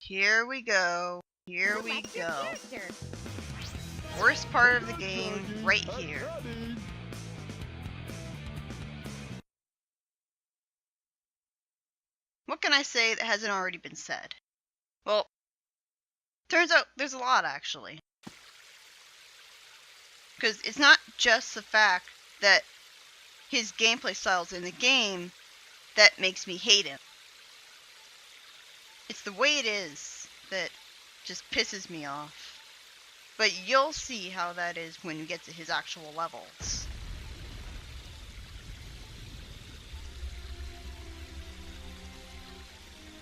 Here we go. Here we go. Worst part of the game right here. What can I say that hasn't already been said? Well, turns out there's a lot actually. Because it's not just the fact that his gameplay style's in the game that makes me hate him. It's the way it is that just pisses me off. But you'll see how that is when you get to his actual levels.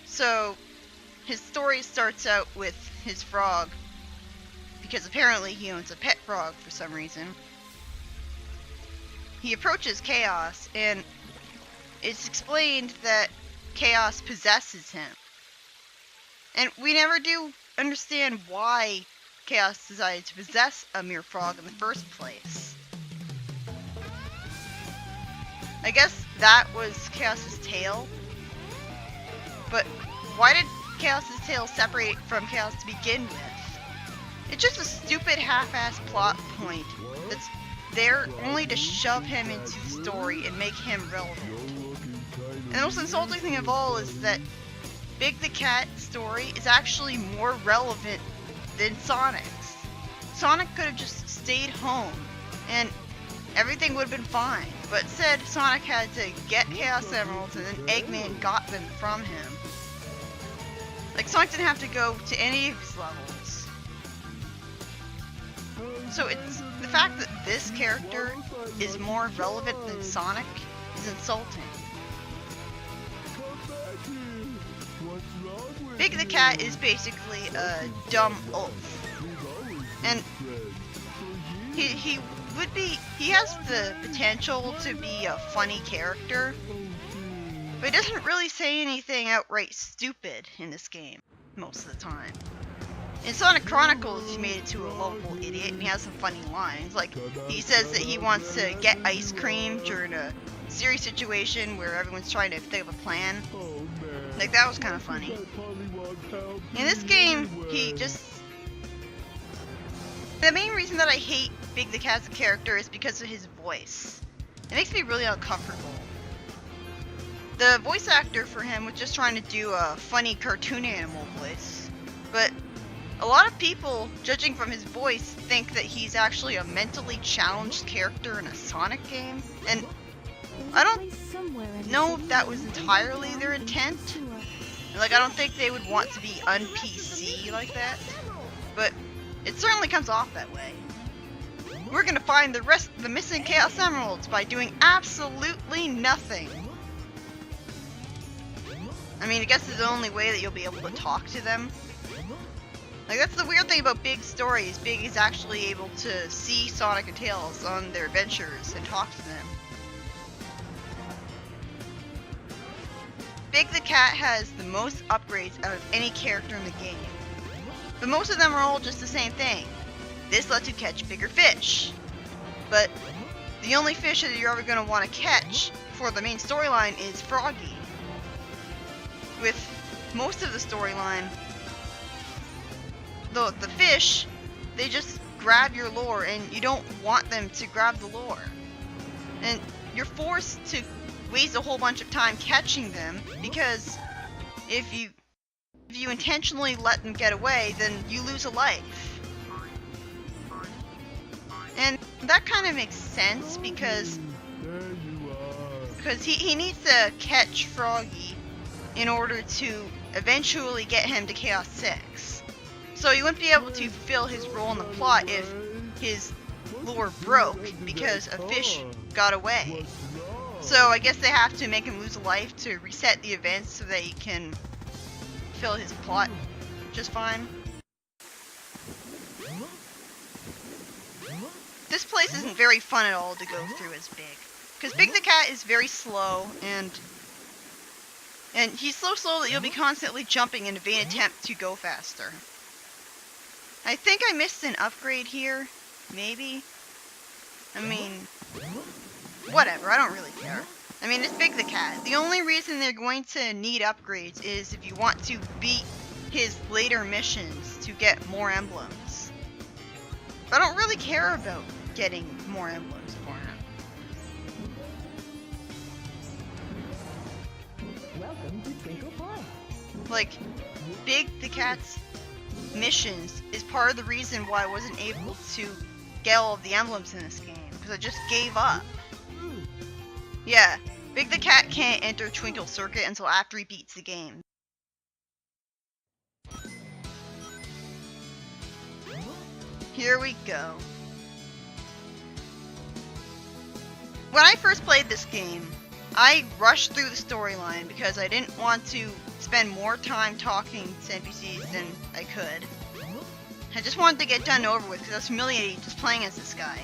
So, his story starts out with his frog, because apparently he owns a pet frog for some reason. He approaches Chaos, and it's explained that Chaos possesses him. And we never do understand why Chaos decided to possess a mere frog in the first place. I guess that was Chaos's tail. But why did Chaos's tail separate from Chaos to begin with? It's just a stupid half-assed plot point that's there only to shove him into the story and make him relevant. And the most insulting thing of all is that Big the Cat's story is actually more relevant than Sonic's. Sonic could have just stayed home and everything would have been fine, but instead Sonic had to get Chaos Emeralds and then Eggman got them from him. Like, Sonic didn't have to go to any of his levels. So it's the fact that this character is more relevant than Sonic is insulting. Big the Cat is basically a dumb oaf. And he has the potential to be a funny character, but he doesn't really say anything outright stupid in this game most of the time. In Sonic Chronicles, he made it to a lovable idiot, and he has some funny lines. Like, he says that he wants to get ice cream during a serious situation where everyone's trying to think of a plan. Like, that was kind of funny. In this game, he just... The main reason that I hate Big the Cat as a character is because of his voice. It makes me really uncomfortable. The voice actor for him was just trying to do a funny cartoon animal voice, but a lot of people, judging from his voice, think that he's actually a mentally challenged character in a Sonic game, and I don't know if that was entirely their intent. Like, I don't think they would want to be un-PC like that, but it certainly comes off that way. We're gonna find the rest of the missing Chaos Emeralds by doing absolutely nothing. I mean, I guess it's the only way that you'll be able to talk to them. Like, that's the weird thing about Big's story, is Big is actually able to see Sonic and Tails on their adventures and talk to them. Big the Cat has the most upgrades out of any character in the game. But most of them are all just the same thing. This lets you catch bigger fish. But the only fish that you're ever going to want to catch for the main storyline is Froggy. With most of the storyline, the fish, they just grab your lure and you don't want them to grab the lure. And you're forced to waste a whole bunch of time catching them, because if you intentionally let them get away, then you lose a life. And that kind of makes sense because he needs to catch Froggy in order to eventually get him to Chaos 6. So he wouldn't be able to fulfill his role in the plot if his lure broke because a fish got away. So I guess they have to make him lose a life to reset the events so that he can fulfill his plot just fine. This place isn't very fun at all to go through as Big. Because Big the Cat is very slow, and he's so slow that you'll be constantly jumping in a vain attempt to go faster. I think I missed an upgrade here, maybe? I mean, whatever, I don't really care. I mean, it's Big the Cat. The only reason they're going to need upgrades is if you want to beat his later missions to get more emblems. But I don't really care about getting more emblems for him. Welcome to Twinkle Park. Like, Big the Cat's missions is part of the reason why I wasn't able to get all of the emblems in this game, because I just gave up. Yeah, Big the Cat can't enter Twinkle Circuit until after he beats the game. Here we go. When I first played this game, I rushed through the storyline because I didn't want to spend more time talking to NPCs than I could. I just wanted to get done and over with because I was humiliated just playing as this guy.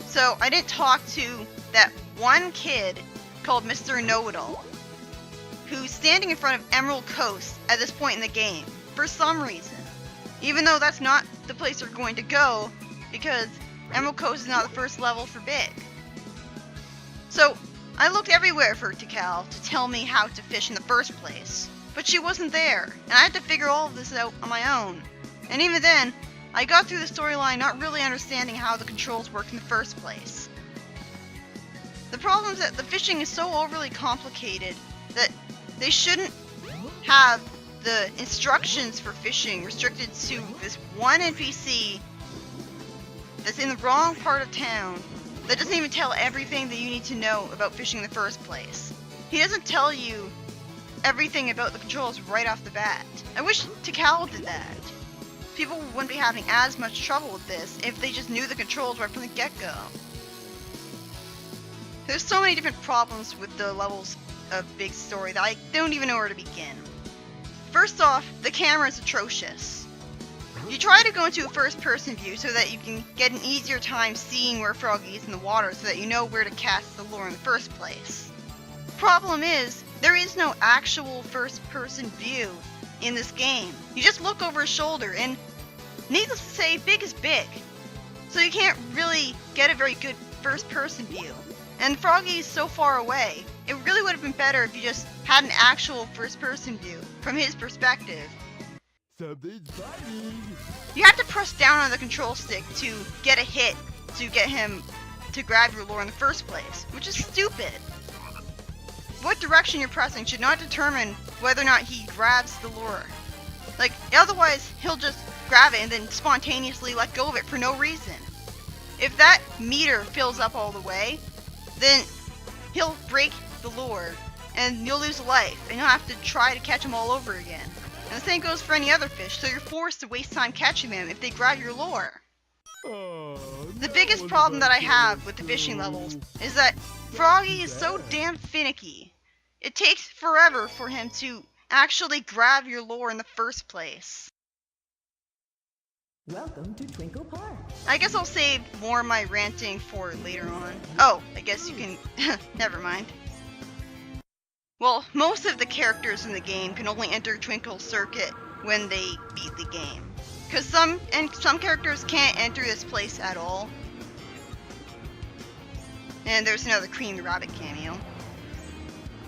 So I didn't talk to that one kid called Mr. Know-It-All, who's standing in front of Emerald Coast at this point in the game, for some reason. Even though that's not the place we're going to go, because Emerald Coast is not the first level for Big. So I looked everywhere for Tikal to tell me how to fish in the first place, but she wasn't there, and I had to figure all of this out on my own. And even then, I got through the storyline not really understanding how the controls work in the first place. The problem is that the fishing is so overly complicated that they shouldn't have the instructions for fishing restricted to this one NPC that's in the wrong part of town that doesn't even tell everything that you need to know about fishing in the first place. He doesn't tell you everything about the controls right off the bat. I wish Tikal did that. People wouldn't be having as much trouble with this if they just knew the controls right from the get-go. There's so many different problems with the levels of Big Story that I don't even know where to begin. First off, the camera is atrocious. You try to go into a first-person view so that you can get an easier time seeing where Froggy is in the water so that you know where to cast the lure in the first place. Problem is, there is no actual first-person view in this game. You just look over his shoulder, and needless to say, Big is big. So you can't really get a very good first-person view. And Froggy is so far away. It really would have been better if you just had an actual first-person view from his perspective. Something's biting. You have to press down on the control stick to get a hit to get him to grab your lure in the first place, which is stupid. What direction you're pressing should not determine whether or not he grabs the lure. Like, otherwise he'll just grab it and then spontaneously let go of it for no reason. If that meter fills up all the way, then he'll break the lure and you'll lose a life and you'll have to try to catch him all over again. And the same goes for any other fish, so you're forced to waste time catching them if they grab your lure. The biggest problem that I have with the fishing levels is that Froggy is so damn finicky. It takes forever for him to actually grab your lure in the first place. Welcome to Twinkle Park. I guess I'll save more of my ranting for later on. Oh, I guess you can... never mind. Well, most of the characters in the game can only enter Twinkle Circuit when they beat the game. Because some characters can't enter this place at all. And there's another Cream the Rabbit cameo.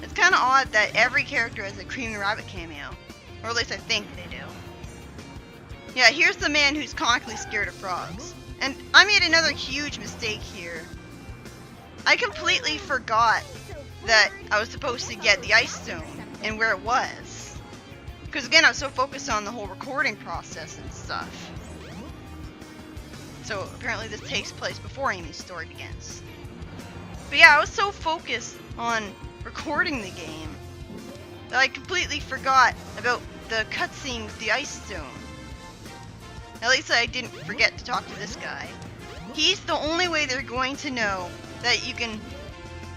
It's kind of odd that every character has a Cream the Rabbit cameo. Or at least I think they do. Yeah, here's the man who's comically scared of frogs. And I made another huge mistake here. I completely forgot that I was supposed to get the ice stone and where it was. Because again, I was so focused on the whole recording process and stuff. So apparently this takes place before Amy's story begins. But yeah, I was so focused on recording the game that I completely forgot about the cutscene with the ice stone. At least I didn't forget to talk to this guy. He's the only way they're going to know that you can...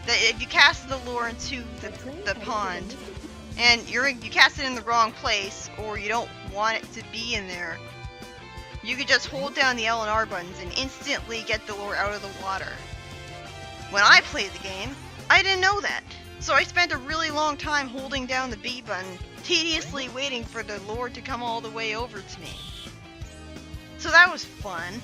that if you cast the lure into the pond and you cast it in the wrong place or you don't want it to be in there, you could just hold down the L and R buttons and instantly get the lure out of the water. When I played the game, I didn't know that, so I spent a really long time holding down the B button, tediously waiting for the lure to come all the way over to me. So that was fun.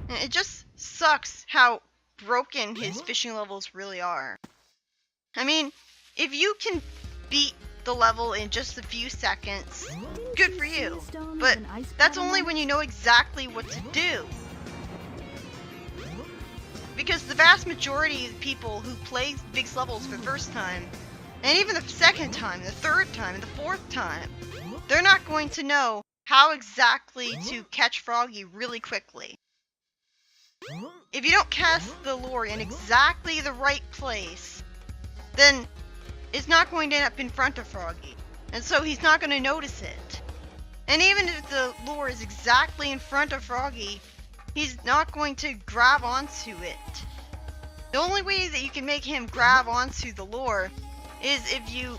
And it just sucks how broken his fishing levels really are. I mean, if you can beat the level in just a few seconds, good for you. But that's only when you know exactly what to do. Because the vast majority of people who play big levels for the first time, and even the second time, the third time, and the fourth time, they're not going to know how exactly to catch Froggy really quickly. If you don't cast the lure in exactly the right place, then it's not going to end up in front of Froggy, and so he's not going to notice it. And even if the lure is exactly in front of Froggy, he's not going to grab onto it. The only way that you can make him grab onto the lure is if you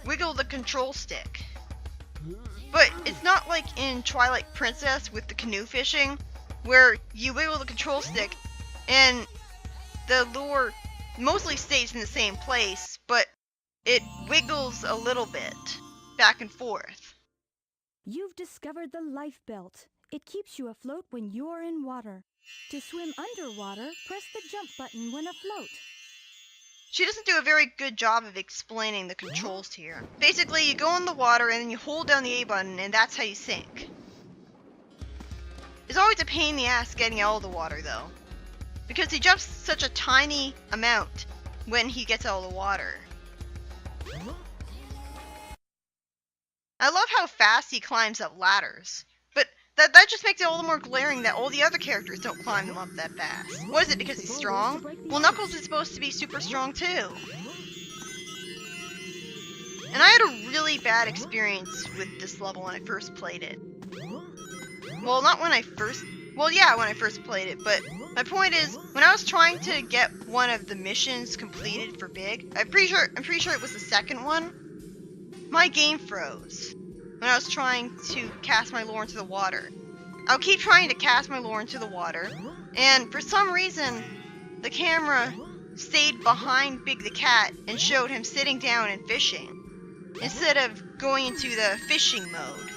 wiggle the control stick. But it's not like in Twilight Princess with the canoe fishing, where you wiggle the control stick and the lure mostly stays in the same place, but it wiggles a little bit back and forth. You've discovered the life belt. It keeps you afloat when you're in water. To swim underwater, press the jump button when afloat. She doesn't do a very good job of explaining the controls here. Basically, you go in the water and then you hold down the A button and that's how you sink. It's always a pain in the ass getting out of the water though, because he jumps such a tiny amount when he gets out of the water. I love how fast he climbs up ladders, but that just makes it all the more glaring that all the other characters don't climb them up that fast. What is it, because he's strong? Well, Knuckles is supposed to be super strong too. And I had a really bad experience with this level when I first played it. Well, not when I first... Well, yeah, when I first played it, but my point is, when I was trying to get one of the missions completed for Big, I'm pretty sure it was the second one, my game froze when I was trying to cast my lure into the water. I'll keep trying to cast my lure into the water, and for some reason, the camera stayed behind Big the Cat and showed him sitting down and fishing, instead of going into the fishing mode.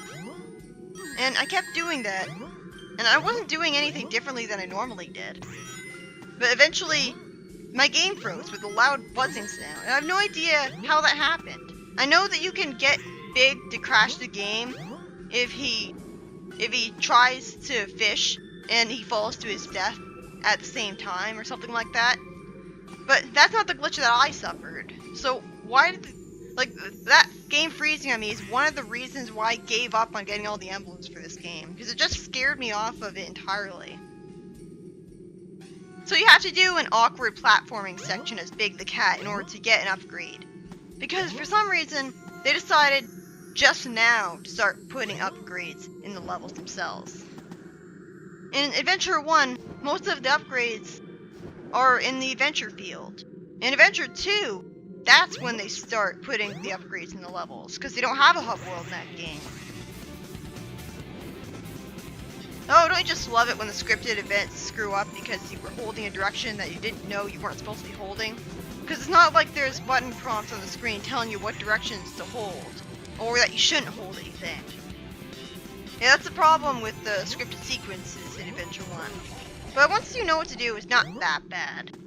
And I kept doing that, and I wasn't doing anything differently than I normally did. But eventually, my game froze with a loud buzzing sound, and I have no idea how that happened. I know that you can get Big to crash the game if he tries to fish and he falls to his death at the same time or something like that. But that's not the glitch that I suffered. So why did that game freezing on me is one of the reasons why I gave up on getting all the emblems for this game, because it just scared me off of it entirely. So you have to do an awkward platforming section as Big the Cat in order to get an upgrade. Because for some reason, they decided just now to start putting upgrades in the levels themselves. In Adventure 1, most of the upgrades are in the adventure field. In Adventure 2, that's when they start putting the upgrades in the levels, because they don't have a hub world in that game. Oh, don't you just love it when the scripted events screw up because you were holding a direction that you didn't know you weren't supposed to be holding? Because it's not like there's button prompts on the screen telling you what directions to hold, or that you shouldn't hold anything. Yeah, that's the problem with the scripted sequences in Adventure 1. But once you know what to do, it's not that bad.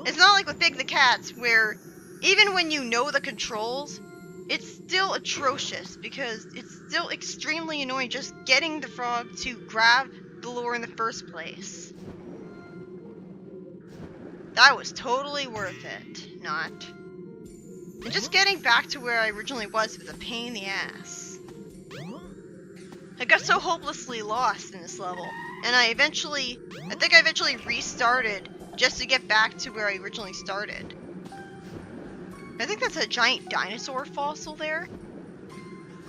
It's not like with Big the Cats, where even when you know the controls, it's still atrocious, because it's still extremely annoying just getting the frog to grab the lure in the first place. That was totally worth it, not. And just getting back to where I originally was a pain in the ass. I got so hopelessly lost in this level, and I think I eventually restarted just to get back to where I originally started. I think that's a giant dinosaur fossil there.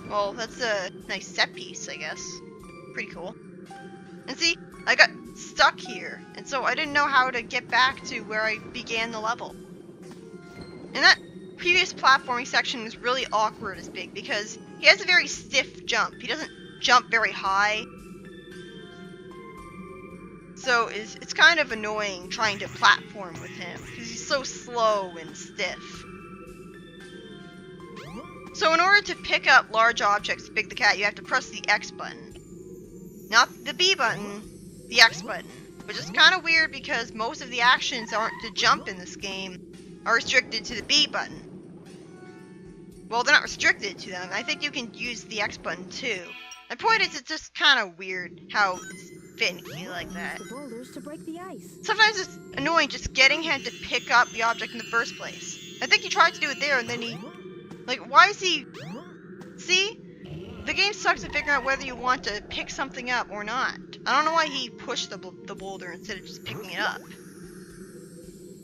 Well, that's a nice set piece, I guess. Pretty cool. And see, I got stuck here, and so I didn't know how to get back to where I began the level. And that previous platforming section is really awkward as Big, because he has a very stiff jump. He doesn't jump very high. So it's kind of annoying trying to platform with him, because he's so slow and stiff. So in order to pick up large objects with Big the Cat, you have to press the X button. Not the B button, the X button. Which is kind of weird because most of the actions aren't to jump in this game, are restricted to the B button. well, they're not restricted to them. I think you can use the X button too. My point is, it's just kind of weird how it's finicky like that. Use the boulders to break the ice. Sometimes it's annoying just getting him to pick up the object in the first place. I think he tried to do it there, and then he... Like, why is he... See? The game sucks at figuring out whether you want to pick something up or not. I don't know why he pushed the boulder instead of just picking it up.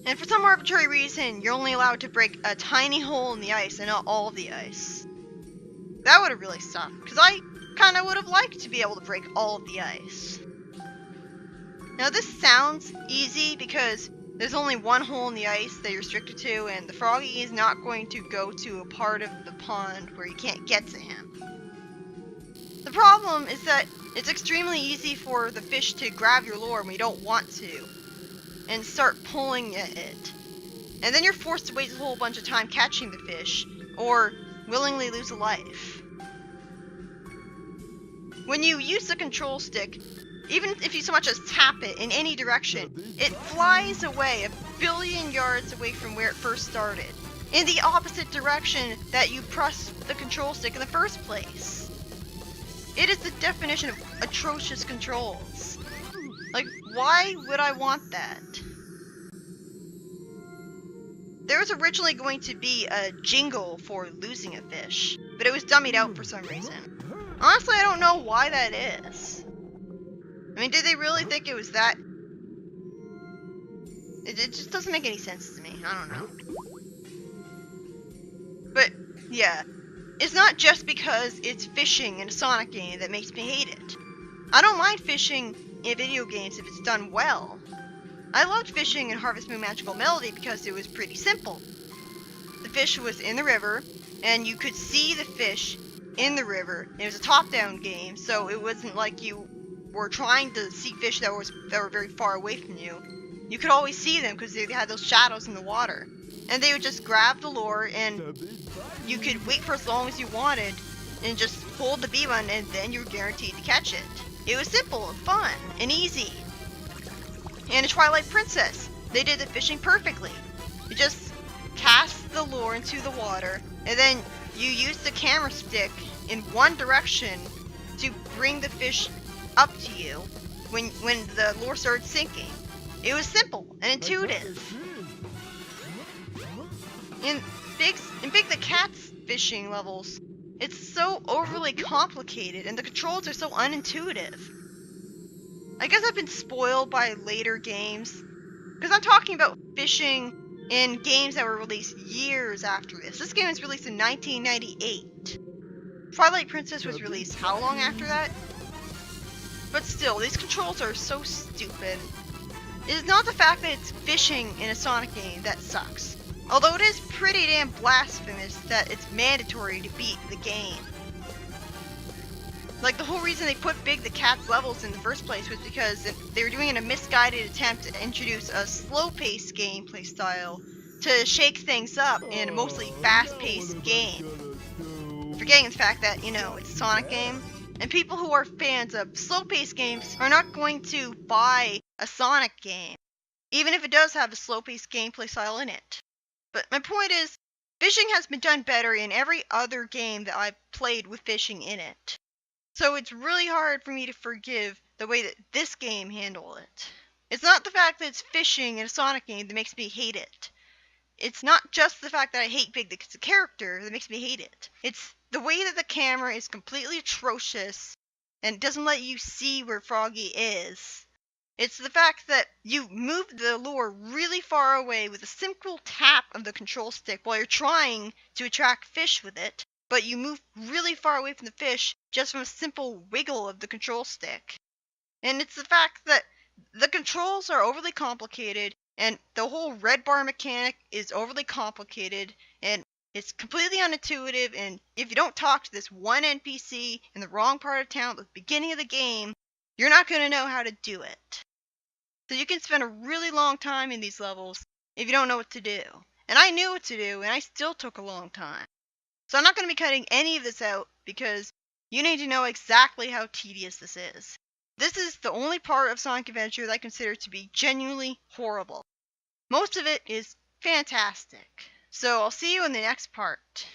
And for some arbitrary reason, you're only allowed to break a tiny hole in the ice and not all of the ice. That would have really sucked, because I kind of would have liked to be able to break all of the ice. Now this sounds easy because there's only one hole in the ice that you're restricted to, and the froggy is not going to go to a part of the pond where you can't get to him. The problem is that it's extremely easy for the fish to grab your lure when you don't want to, and start pulling at it. And then you're forced to waste a whole bunch of time catching the fish, or willingly lose a life. When you use the control stick, even if you so much as tap it in any direction, it flies away a billion yards away from where it first started, in the opposite direction that you pressed the control stick in the first place. It is the definition of atrocious controls. Like, why would I want that? There was originally going to be a jingle for losing a fish, but it was dummied out for some reason. Honestly, I don't know why that is. I mean, did they really think it was that? It just doesn't make any sense to me. I don't know. But, yeah. It's not just because it's fishing in a Sonic game that makes me hate it. I don't mind fishing in video games if it's done well. I loved fishing in Harvest Moon Magical Melody because it was pretty simple. The fish was in the river, and you could see the fish in the river. It was a top-down game, so it wasn't like you were trying to see fish that were very far away from you. You could always see them because they had those shadows in the water. And they would just grab the lure, and you could wait for as long as you wanted, and just hold the B button, and then you were guaranteed to catch it. It was simple and fun and easy. And in Twilight Princess, they did the fishing perfectly. You just cast the lure into the water, and then you use the camera stick in one direction to bring the fish up to you when the lure started sinking. It was simple and intuitive. In Big the Cat's fishing levels, it's so overly complicated and the controls are so unintuitive. I guess I've been spoiled by later games, because I'm talking about fishing in games that were released years after this. This game was released in 1998. Twilight Princess was released how long after that? But still, these controls are so stupid. It is not the fact that it's fishing in a Sonic game that sucks. Although it is pretty damn blasphemous that it's mandatory to beat the game. Like, the whole reason they put Big the Cat's levels in the first place was because they were doing a misguided attempt to introduce a slow-paced gameplay style to shake things up in a mostly fast-paced game. Forgetting the fact that, you know, it's a Sonic game, and people who are fans of slow-paced games are not going to buy a Sonic game, even if it does have a slow-paced gameplay style in it. But my point is, fishing has been done better in every other game that I've played with fishing in it. So it's really hard for me to forgive the way that this game handled it. It's not the fact that it's fishing in a Sonic game that makes me hate it. It's not just the fact that I hate Big the character that makes me hate it. It's the way that the camera is completely atrocious and doesn't let you see where Froggy is. It's the fact that you move the lure really far away with a simple tap of the control stick while you're trying to attract fish with it, but you move really far away from the fish just from a simple wiggle of the control stick. And it's the fact that the controls are overly complicated, and the whole red bar mechanic is overly complicated, and it's completely unintuitive, and if you don't talk to this one NPC in the wrong part of town at the beginning of the game, you're not going to know how to do it. So you can spend a really long time in these levels if you don't know what to do. And I knew what to do, and I still took a long time. So I'm not going to be cutting any of this out, because you need to know exactly how tedious this is. This is the only part of Sonic Adventure that I consider to be genuinely horrible. Most of it is fantastic. So I'll see you in the next part.